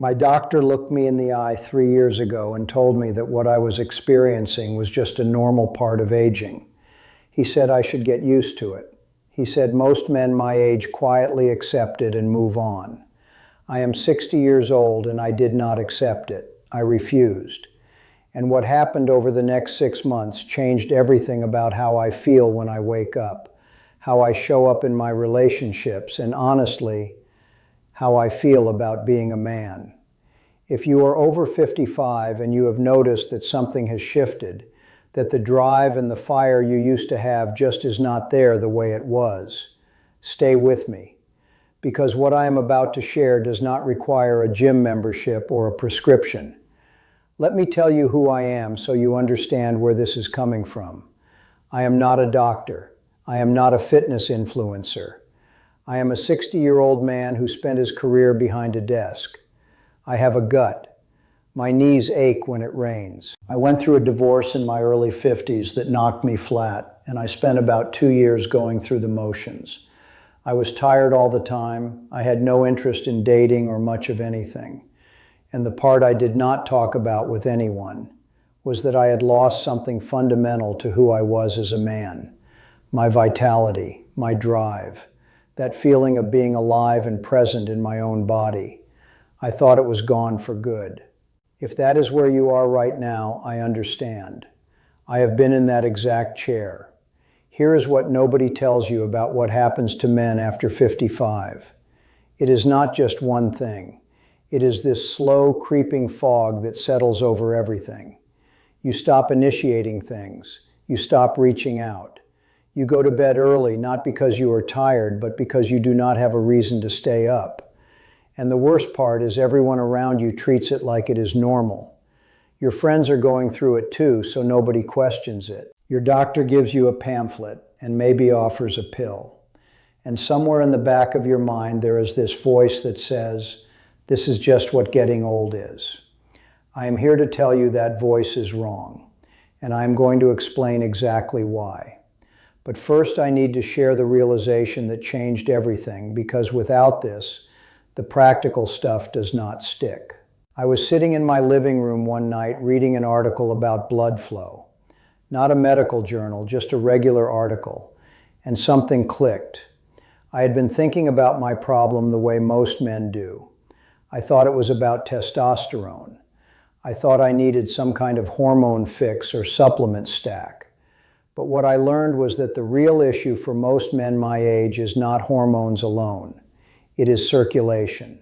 My doctor looked me in the eye 3 years ago and told me that what I was experiencing was just a normal part of aging. He said I should get used to it. He said most men my age quietly accept it and move on. I am 60 years old and I did not accept it. I refused. And what happened over the next 6 months changed everything about how I feel when I wake up, how I show up in my relationships, and honestly, how I feel about being a man. If you are over 55 and you have noticed that something has shifted, that the drive and the fire you used to have just is not there the way it was, stay with me, because what I am about to share does not require a gym membership or a prescription. Let me tell you who I am so you understand where this is coming from. I am not a doctor. I am not a fitness influencer. I am a 60-year-old man who spent his career behind a desk. I have a gut. My knees ache when it rains. I went through a divorce in my early 50s that knocked me flat, and I spent about 2 years going through the motions. I was tired all the time. I had no interest in dating or much of anything. And the part I did not talk about with anyone was that I had lost something fundamental to who I was as a man. My vitality, my drive, that feeling of being alive and present in my own body. I thought it was gone for good. If that is where you are right now, I understand. I have been in that exact chair. Here is what nobody tells you about what happens to men after 55. It is not just one thing. It is this slow, creeping fog that settles over everything. You stop initiating things. You stop reaching out. You go to bed early, not because you are tired, but because you do not have a reason to stay up. And the worst part is everyone around you treats it like it is normal. Your friends are going through it too, so nobody questions it. Your doctor gives you a pamphlet and maybe offers a pill. And somewhere in the back of your mind, there is this voice that says, "This is just what getting old is." I am here to tell you that voice is wrong, and I am going to explain exactly why. But first, I need to share the realization that changed everything, because without this, the practical stuff does not stick. I was sitting in my living room one night reading an article about blood flow. Not a medical journal, just a regular article. And something clicked. I had been thinking about my problem the way most men do. I thought it was about testosterone. I thought I needed some kind of hormone fix or supplement stack. But what I learned was that the real issue for most men my age is not hormones alone. It is circulation.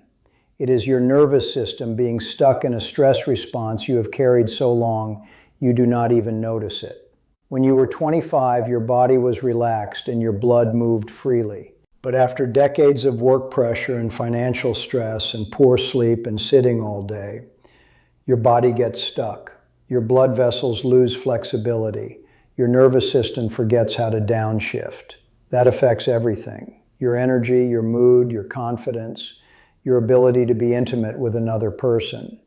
It is your nervous system being stuck in a stress response you have carried so long you do not even notice it. When you were 25, your body was relaxed and your blood moved freely. But after decades of work pressure and financial stress and poor sleep and sitting all day, your body gets stuck. Your blood vessels lose flexibility. Your nervous system forgets how to downshift. That affects everything. Your energy, your mood, your confidence, your ability to be intimate with another person.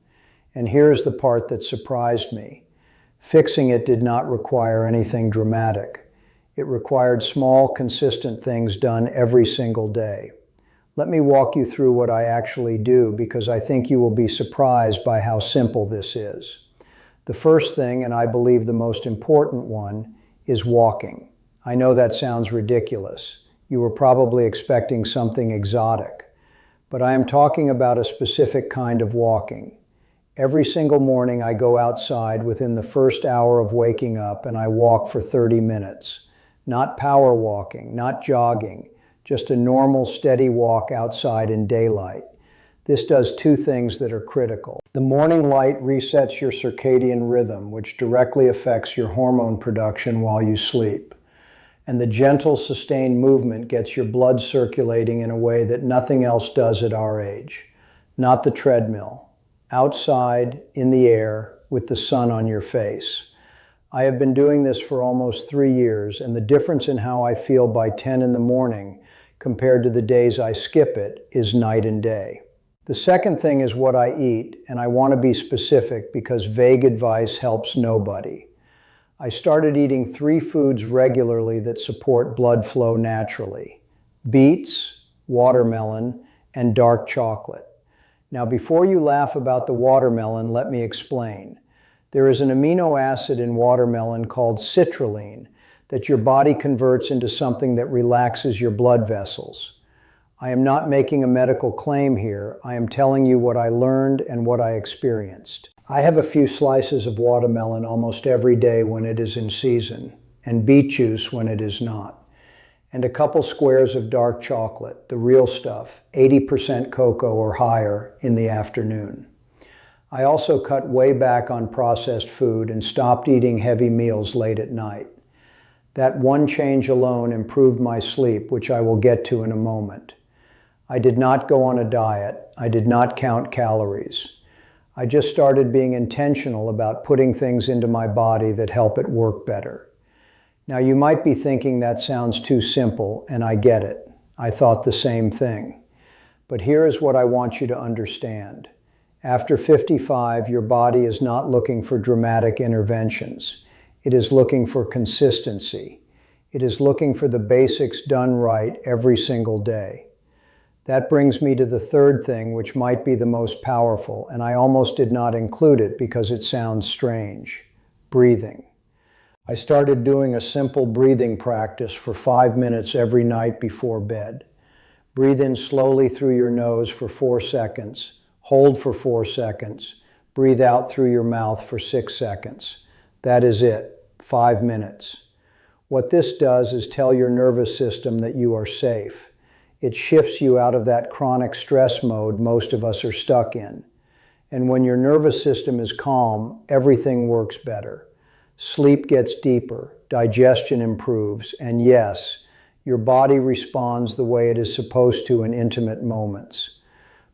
And here's the part that surprised me. Fixing it did not require anything dramatic. It required small, consistent things done every single day. Let me walk you through what I actually do, because I think you will be surprised by how simple this is. The first thing, and I believe the most important one, is walking. I know that sounds ridiculous. You were probably expecting something exotic. But I am talking about a specific kind of walking. Every single morning I go outside within the first hour of waking up and I walk for 30 minutes. Not power walking, not jogging, just a normal, steady walk outside in daylight. This does two things that are critical. The morning light resets your circadian rhythm, which directly affects your hormone production while you sleep. And the gentle, sustained movement gets your blood circulating in a way that nothing else does at our age. Not the treadmill. Outside, in the air, with the sun on your face. I have been doing this for almost 3 years, and the difference in how I feel by 10 in the morning compared to the days I skip it is night and day. The second thing is what I eat, and I want to be specific because vague advice helps nobody. I started eating 3 foods regularly that support blood flow naturally: beets, watermelon, and dark chocolate. Now, before you laugh about the watermelon, let me explain. There is an amino acid in watermelon called citrulline that your body converts into something that relaxes your blood vessels. I am not making a medical claim here. I am telling you what I learned and what I experienced. I have a few slices of watermelon almost every day when it is in season, and beet juice when it is not, and a couple squares of dark chocolate, the real stuff, 80% cocoa or higher, in the afternoon. I also cut way back on processed food and stopped eating heavy meals late at night. That one change alone improved my sleep, which I will get to in a moment. I did not go on a diet. I did not count calories. I just started being intentional about putting things into my body that help it work better. Now, you might be thinking that sounds too simple, and I get it. I thought the same thing. But here is what I want you to understand. After 55, your body is not looking for dramatic interventions. It is looking for consistency. It is looking for the basics done right every single day. That brings me to the third thing, which might be the most powerful, and I almost did not include it because it sounds strange. Breathing. I started doing a simple breathing practice for 5 minutes every night before bed. Breathe in slowly through your nose for 4 seconds. Hold for 4 seconds. Breathe out through your mouth for 6 seconds. That is it. 5 minutes. What this does is tell your nervous system that you are safe. It shifts you out of that chronic stress mode most of us are stuck in. And when your nervous system is calm, everything works better. Sleep gets deeper, digestion improves, and yes, your body responds the way it is supposed to in intimate moments.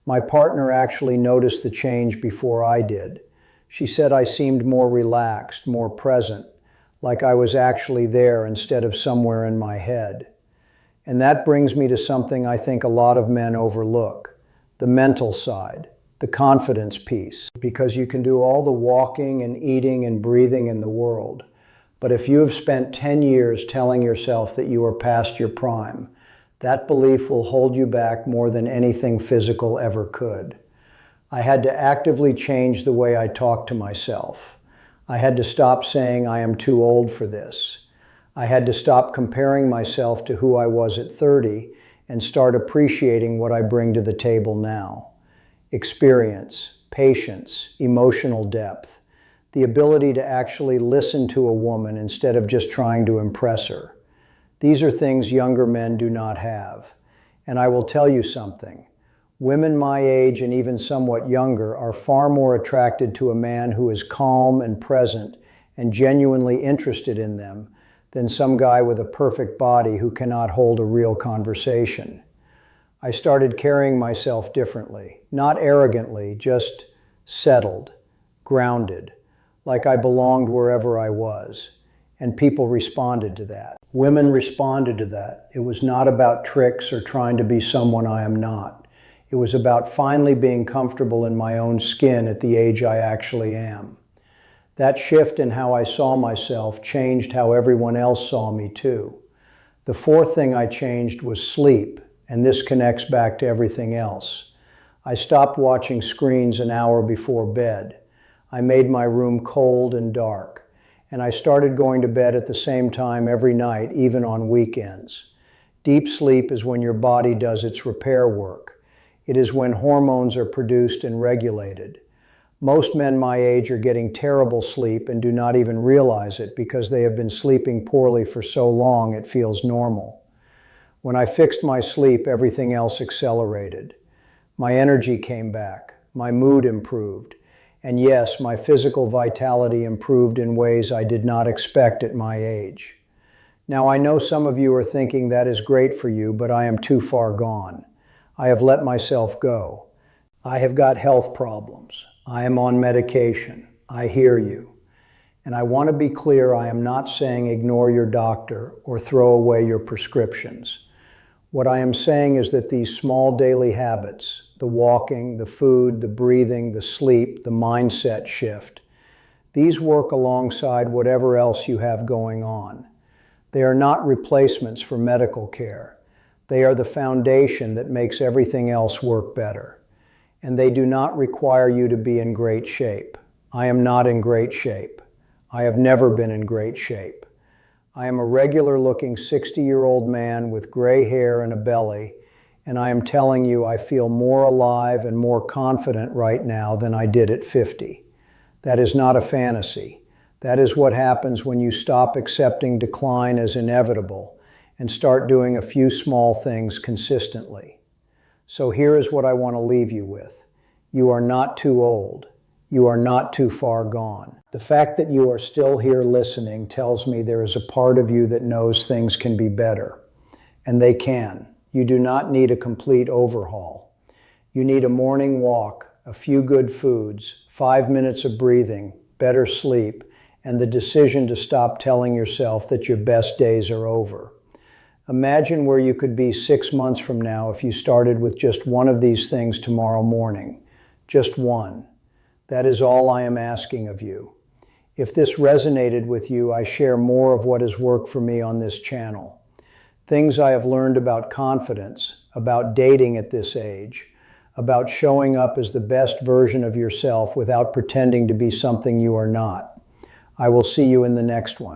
My partner actually noticed the change before I did. She said I seemed more relaxed, more present, like I was actually there instead of somewhere in my head. And that brings me to something I think a lot of men overlook, the mental side, the confidence piece. Because you can do all the walking and eating and breathing in the world, but if you have spent 10 years telling yourself that you are past your prime, that belief will hold you back more than anything physical ever could. I had to actively change the way I talk to myself. I had to stop saying I am too old for this. I had to stop comparing myself to who I was at 30 and start appreciating what I bring to the table now. Experience, patience, emotional depth, the ability to actually listen to a woman instead of just trying to impress her. These are things younger men do not have. And I will tell you something. Women my age and even somewhat younger are far more attracted to a man who is calm and present and genuinely interested in them than some guy with a perfect body who cannot hold a real conversation. I started carrying myself differently, not arrogantly, just settled, grounded, like I belonged wherever I was. And people responded to that. Women responded to that. It was not about tricks or trying to be someone I am not. It was about finally being comfortable in my own skin at the age I actually am. That shift in how I saw myself changed how everyone else saw me too. The fourth thing I changed was sleep, and this connects back to everything else. I stopped watching screens an hour before bed. I made my room cold and dark, and I started going to bed at the same time every night, even on weekends. Deep sleep is when your body does its repair work. It is when hormones are produced and regulated. Most men my age are getting terrible sleep and do not even realize it because they have been sleeping poorly for so long it feels normal. When I fixed my sleep, everything else accelerated. My energy came back, my mood improved, and yes, my physical vitality improved in ways I did not expect at my age. Now I know some of you are thinking that is great for you, but I am too far gone. I have let myself go. I have got health problems. I am on medication. I hear you. And I want to be clear, I am not saying ignore your doctor or throw away your prescriptions. What I am saying is that these small daily habits, the walking, the food, the breathing, the sleep, the mindset shift, these work alongside whatever else you have going on. They are not replacements for medical care. They are the foundation that makes everything else work better. and they do not require you to be in great shape. I am not in great shape. I have never been in great shape. I am a regular-looking 60-year-old man with gray hair and a belly, and I am telling you I feel more alive and more confident right now than I did at 50. That is not a fantasy. That is what happens when you stop accepting decline as inevitable and start doing a few small things consistently. So here is what I want to leave you with. You are not too old. You are not too far gone. The fact that you are still here listening tells me there is a part of you that knows things can be better. And they can. You do not need a complete overhaul. You need a morning walk, a few good foods, 5 minutes of breathing, better sleep, and the decision to stop telling yourself that your best days are over. Imagine where you could be 6 months from now if you started with just one of these things tomorrow morning. Just one. That is all I am asking of you. If this resonated with you, I share more of what has worked for me on this channel. Things I have learned about confidence, about dating at this age, about showing up as the best version of yourself without pretending to be something you are not. I will see you in the next one.